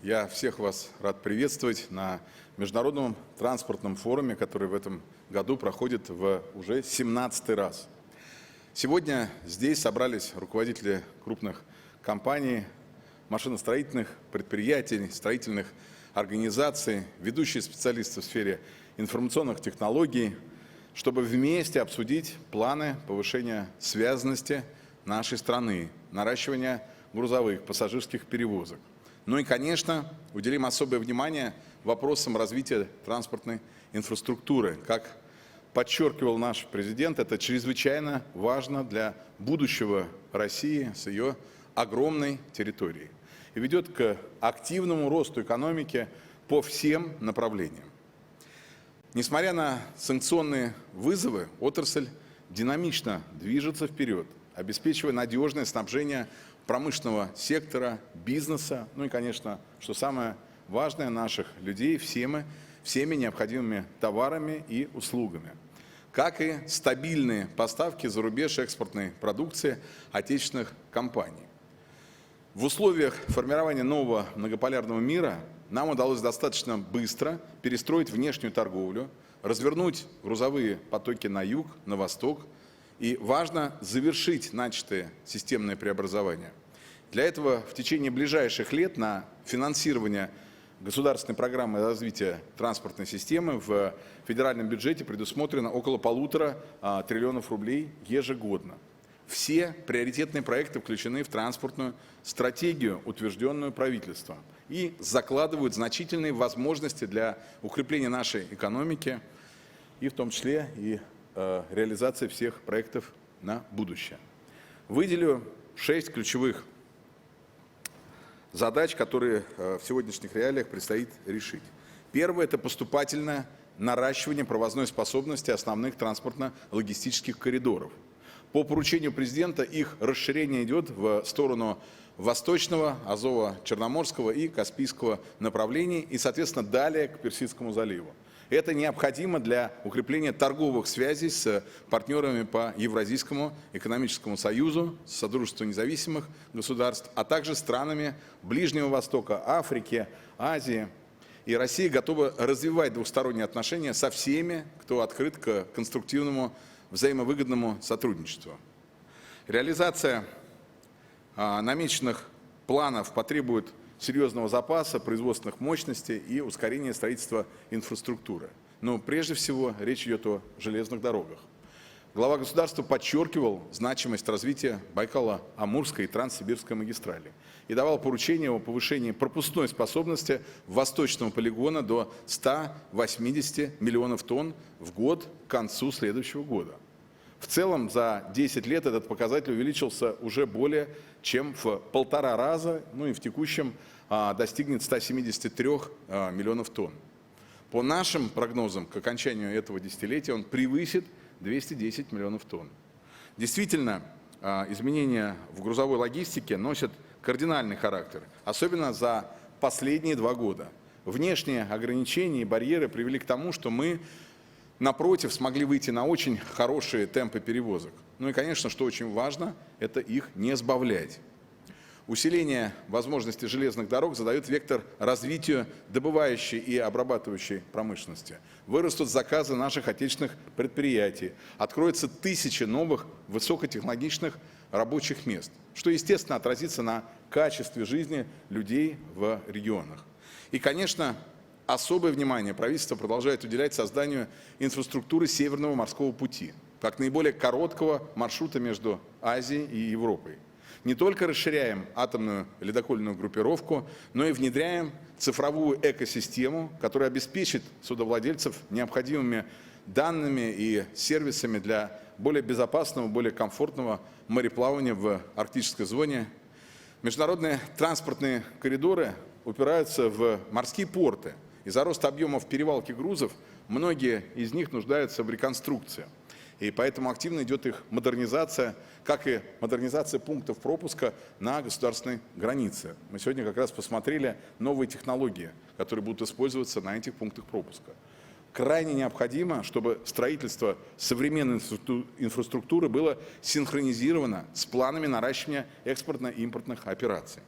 Я всех вас рад приветствовать на Международном транспортном форуме, который в этом году проходит в уже 17-й раз. Сегодня здесь собрались руководители крупных компаний, машиностроительных предприятий, строительных организаций, ведущие специалисты в сфере информационных технологий, чтобы вместе обсудить планы повышения связанности нашей страны, наращивания грузовых, пассажирских перевозок. Ну и, конечно, уделим особое внимание вопросам развития транспортной инфраструктуры. Как подчеркивал наш президент, это чрезвычайно важно для будущего России с ее огромной территорией и ведет к активному росту экономики по всем направлениям. Несмотря на санкционные вызовы, отрасль динамично движется вперед, обеспечивая надежное снабжение промышленного сектора, бизнеса, ну и, конечно, что самое важное, наших людей всеми необходимыми товарами и услугами, как и стабильные поставки за рубеж экспортной продукции отечественных компаний. В условиях формирования нового многополярного мира нам удалось достаточно быстро перестроить внешнюю торговлю, развернуть грузовые потоки на юг, на восток, и важно завершить начатые системные преобразования. Для этого в течение ближайших лет на финансирование государственной программы развития транспортной системы в федеральном бюджете предусмотрено около 1,5 триллиона рублей ежегодно. Все приоритетные проекты включены в транспортную стратегию, утвержденную правительством, и закладывают значительные возможности для укрепления нашей экономики, и в том числе и реализации всех проектов на будущее. Выделю 6 ключевых задач, которые в сегодняшних реалиях предстоит решить. Первое – это поступательное наращивание провозной способности основных транспортно-логистических коридоров. По поручению президента их расширение идет в сторону восточного, Азово-Черноморского и Каспийского направлений и, соответственно, далее к Персидскому заливу. Это необходимо для укрепления торговых связей с партнерами по Евразийскому экономическому союзу, Содружеству независимых государств, а также странами Ближнего Востока, Африки, Азии. И Россия готова развивать двусторонние отношения со всеми, кто открыт к конструктивному, взаимовыгодному сотрудничеству. Реализация намеченных планов потребует серьезного запаса производственных мощностей и ускорения строительства инфраструктуры. Но прежде всего речь идет о железных дорогах. Глава государства подчеркивал значимость развития Байкало-Амурской и Транссибирской магистрали и давал поручение о повышении пропускной способности восточного полигона до 180 миллионов тонн в год к концу следующего года. В целом за 10 лет этот показатель увеличился уже более чем в 1,5 раза, ну и в текущем достигнет 173 миллионов тонн. По нашим прогнозам, к окончанию этого десятилетия он превысит 210 миллионов тонн. Действительно, изменения в грузовой логистике носят кардинальный характер, особенно за последние 2 года. Внешние ограничения и барьеры привели к тому, что мы, напротив, смогли выйти на очень хорошие темпы перевозок. Ну и, конечно, что очень важно, это их не сбавлять. Усиление возможностей железных дорог задает вектор развитию добывающей и обрабатывающей промышленности. Вырастут заказы наших отечественных предприятий, откроются тысячи новых высокотехнологичных рабочих мест, что, естественно, отразится на качестве жизни людей в регионах. И, конечно, особое внимание правительство продолжает уделять созданию инфраструктуры Северного морского пути, как наиболее короткого маршрута между Азией и Европой. Не только расширяем атомную ледокольную группировку, но и внедряем цифровую экосистему, которая обеспечит судовладельцев необходимыми данными и сервисами для более безопасного, более комфортного мореплавания в арктической зоне. Международные транспортные коридоры упираются в морские порты. Из-за роста объемов перевалки грузов многие из них нуждаются в реконструкции. И поэтому активно идет их модернизация, как и модернизация пунктов пропуска на государственной границе. Мы сегодня как раз посмотрели новые технологии, которые будут использоваться на этих пунктах пропуска. Крайне необходимо, чтобы строительство современной инфраструктуры было синхронизировано с планами наращивания экспортно-импортных операций.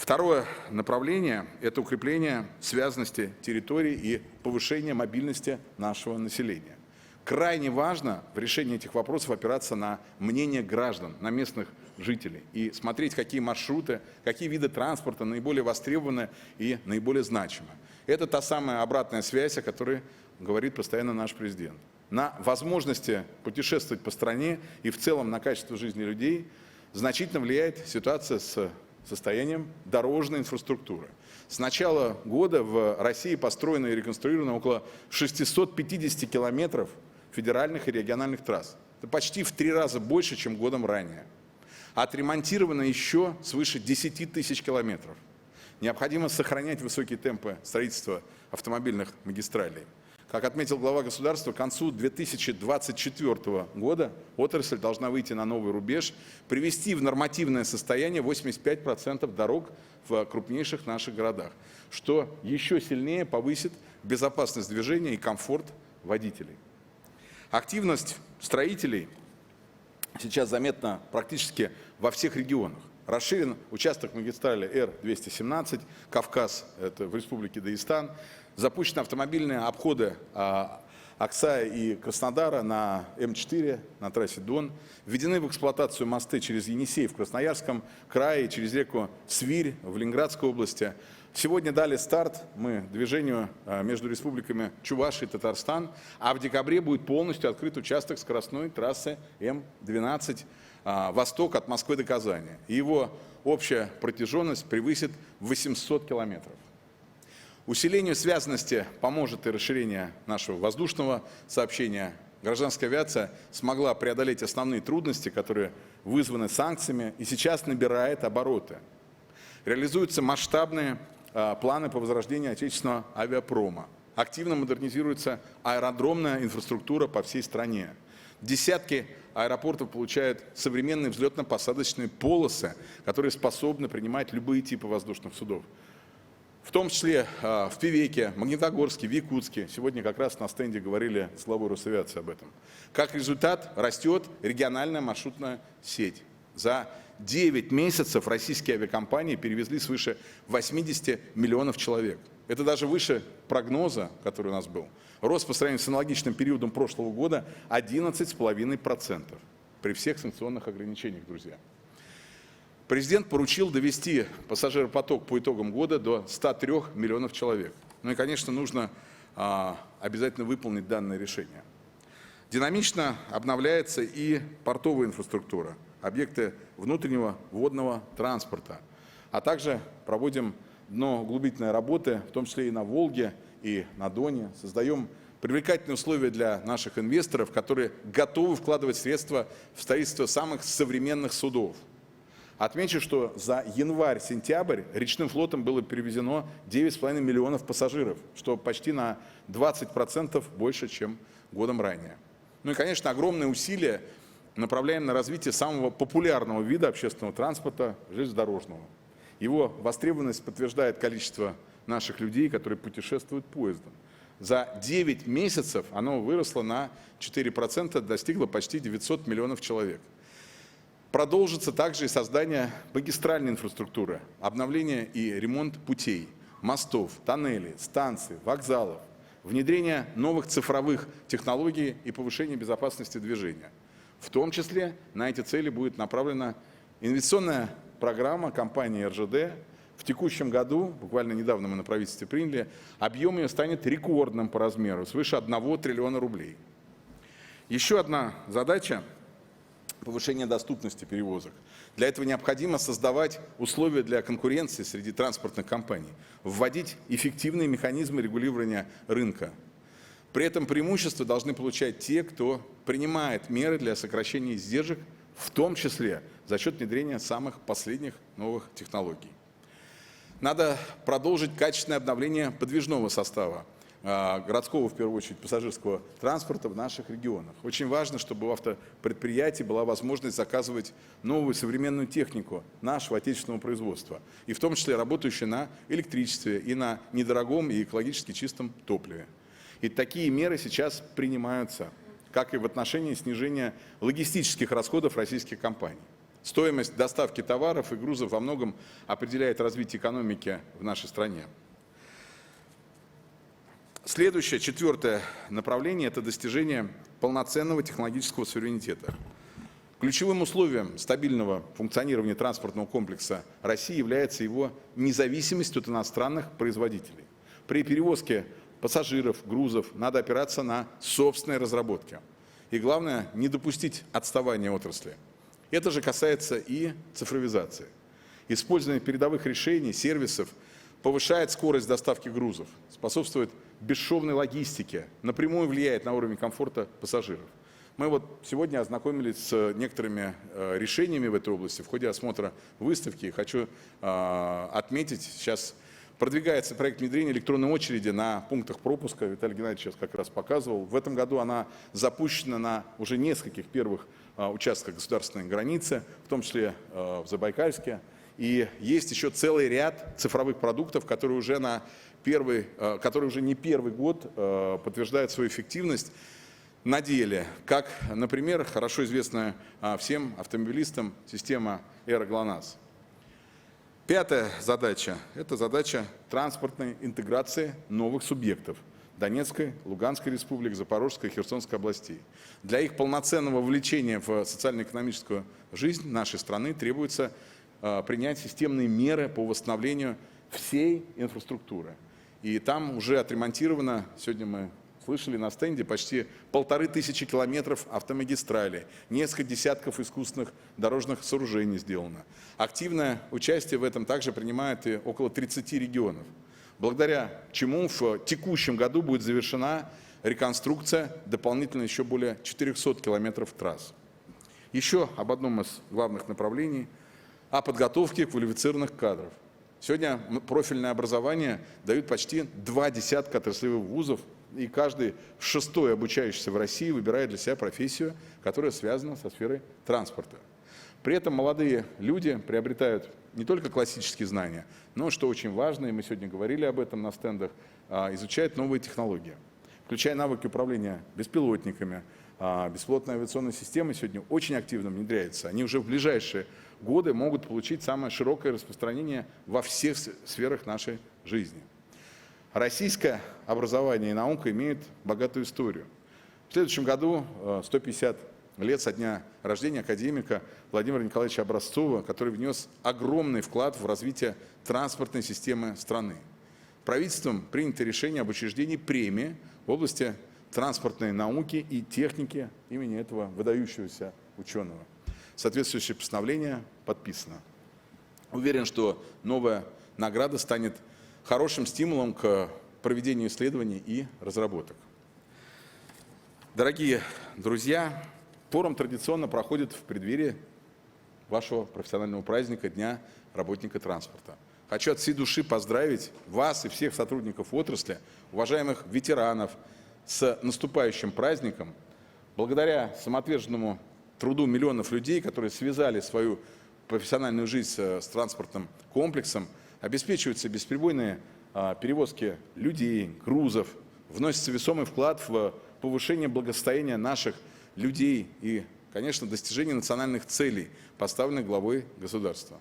Второе направление – это укрепление связанности территорий и повышение мобильности нашего населения. Крайне важно в решении этих вопросов опираться на мнение граждан, на местных жителей и смотреть, какие маршруты, какие виды транспорта наиболее востребованы и наиболее значимы. Это та самая обратная связь, о которой говорит постоянно наш президент. На возможности путешествовать по стране и в целом на качество жизни людей значительно влияет ситуация с состоянием дорожной инфраструктуры. С начала года в России построено и реконструировано около 650 километров федеральных и региональных трасс. Это почти в 3 раза больше, чем годом ранее. Отремонтировано еще свыше 10 тысяч километров. Необходимо сохранять высокие темпы строительства автомобильных магистралей. Как отметил глава государства, к концу 2024 года отрасль должна выйти на новый рубеж, привести в нормативное состояние 85% дорог в крупнейших наших городах, что еще сильнее повысит безопасность движения и комфорт водителей. Активность строителей сейчас заметна практически во всех регионах. Расширен участок магистрали Р-217, Кавказ, это в Республике Дагестан. Запущены автомобильные обходы Аксая и Краснодара на М4, на трассе Дон. Введены в эксплуатацию мосты через Енисей в Красноярском крае, через реку Свирь в Ленинградской области. Сегодня дали старт мы движению между республиками Чувашия и Татарстан, а в декабре будет полностью открыт участок скоростной трассы М12 восток от Москвы до Казани. Его общая протяженность превысит 800 километров. Усилению связанности поможет и расширение нашего воздушного сообщения. Гражданская авиация смогла преодолеть основные трудности, которые вызваны санкциями, и сейчас набирает обороты. Реализуются масштабные планы по возрождению отечественного авиапрома. Активно модернизируется аэродромная инфраструктура по всей стране. Десятки аэропортов получают современные взлетно-посадочные полосы, которые способны принимать любые типы воздушных судов. В том числе в Певеке, Магнитогорске, в Якутске. Сегодня как раз на стенде говорили с главой Росавиации об этом. Как результат, растет региональная маршрутная сеть. За 9 месяцев российские авиакомпании перевезли свыше 80 миллионов человек. Это даже выше прогноза, который у нас был. Рост по сравнению с аналогичным периодом прошлого года 11,5% при всех санкционных ограничениях, друзья. Президент поручил довести пассажиропоток по итогам года до 103 миллионов человек. Ну и, конечно, нужно обязательно выполнить данное решение. Динамично обновляется и портовая инфраструктура, объекты внутреннего водного транспорта, а также проводим дноуглубительные работы, в том числе и на Волге, и на Доне. Создаем привлекательные условия для наших инвесторов, которые готовы вкладывать средства в строительство самых современных судов. Отмечу, что за январь-сентябрь речным флотом было перевезено 9,5 миллионов пассажиров, что почти на 20% больше, чем годом ранее. Ну и, конечно, огромные усилия направляем на развитие самого популярного вида общественного транспорта – железнодорожного. Его востребованность подтверждает количество наших людей, которые путешествуют поездом. За 9 месяцев оно выросло на 4%, достигло почти 900 миллионов человек. Продолжится также и создание магистральной инфраструктуры, обновление и ремонт путей, мостов, тоннелей, станций, вокзалов, внедрение новых цифровых технологий и повышение безопасности движения. В том числе на эти цели будет направлена инвестиционная программа компании РЖД. В текущем году, буквально недавно мы на правительстве приняли, объем ее станет рекордным по размеру, свыше 1 триллиона рублей. Еще одна задача – повышение доступности перевозок. Для этого необходимо создавать условия для конкуренции среди транспортных компаний, вводить эффективные механизмы регулирования рынка. При этом преимущество должны получать те, кто принимает меры для сокращения издержек, в том числе за счет внедрения самых последних новых технологий. Надо продолжить качественное обновление подвижного состава городского, в первую очередь, пассажирского транспорта в наших регионах. Очень важно, чтобы у автопредприятий была возможность заказывать новую современную технику нашего отечественного производства, и в том числе работающую на электричестве и на недорогом и экологически чистом топливе. И такие меры сейчас принимаются, как и в отношении снижения логистических расходов российских компаний. Стоимость доставки товаров и грузов во многом определяет развитие экономики в нашей стране. Следующее, четвертое направление – это достижение полноценного технологического суверенитета. Ключевым условием стабильного функционирования транспортного комплекса России является его независимость от иностранных производителей. При перевозке пассажиров, грузов надо опираться на собственные разработки. И главное, не допустить отставания отрасли. Это же касается и цифровизации. Использование передовых решений, сервисов повышает скорость доставки грузов, способствует бесшовной логистике, напрямую влияет на уровень комфорта пассажиров. Мы вот сегодня ознакомились с некоторыми решениями в этой области в ходе осмотра выставки. Хочу отметить, сейчас продвигается проект внедрения электронной очереди на пунктах пропуска. Виталий Геннадьевич сейчас как раз показывал. В этом году она запущена на уже нескольких первых участках государственной границы, в том числе в Забайкальске. И есть еще целый ряд цифровых продуктов, которые уже не первый год подтверждают свою эффективность на деле. Как, например, хорошо известная всем автомобилистам система «Эра-ГЛОНАСС». Пятая задача – это задача транспортной интеграции новых субъектов Донецкой, Луганской республик, Запорожской и Херсонской областей. Для их полноценного вовлечения в социально-экономическую жизнь нашей страны требуется принять системные меры по восстановлению всей инфраструктуры. И там уже отремонтировано, сегодня мы слышали на стенде, почти 1500 километров автомагистрали, несколько десятков искусственных дорожных сооружений сделано. Активное участие в этом также принимает и около 30 регионов, благодаря чему в текущем году будет завершена реконструкция дополнительно еще более 400 километров трасс. Еще об одном из главных направлений – о подготовке квалифицированных кадров. Сегодня профильное образование дают почти 2 десятка отраслевых вузов, и каждый 6-й обучающийся в России выбирает для себя профессию, которая связана со сферой транспорта. При этом молодые люди приобретают не только классические знания, но, что очень важно, и мы сегодня говорили об этом на стендах, изучают новые технологии, включая навыки управления беспилотниками. Беспилотные авиационные системы сегодня очень активно внедряются. Они уже в ближайшие годы могут получить самое широкое распространение во всех сферах нашей жизни. Российское образование и наука имеют богатую историю. В следующем году 150 лет со дня рождения академика Владимира Николаевича Образцова, который внес огромный вклад в развитие транспортной системы страны. Правительством принято решение об учреждении премии в области транспортной науки и техники имени этого выдающегося ученого. Соответствующее постановление подписано. Уверен, что новая награда станет хорошим стимулом к проведению исследований и разработок. Дорогие друзья, форум традиционно проходит в преддверии вашего профессионального праздника Дня работника транспорта. Хочу от всей души поздравить вас и всех сотрудников отрасли, уважаемых ветеранов, с наступающим праздником. Благодаря самоотверженному труду миллионов людей, которые связали свою профессиональную жизнь с транспортным комплексом, обеспечиваются бесперебойные перевозки людей, грузов, вносится весомый вклад в повышение благосостояния наших людей и, конечно, достижение национальных целей, поставленных главой государства.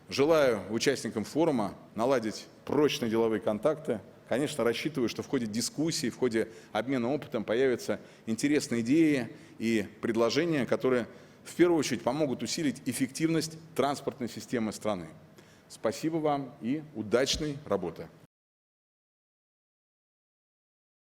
Желаю участникам форума наладить прочные деловые контакты. Конечно, рассчитываю, что в ходе дискуссий, в ходе обмена опытом появятся интересные идеи и предложения, которые в первую очередь помогут усилить эффективность транспортной системы страны. Спасибо вам и удачной работы.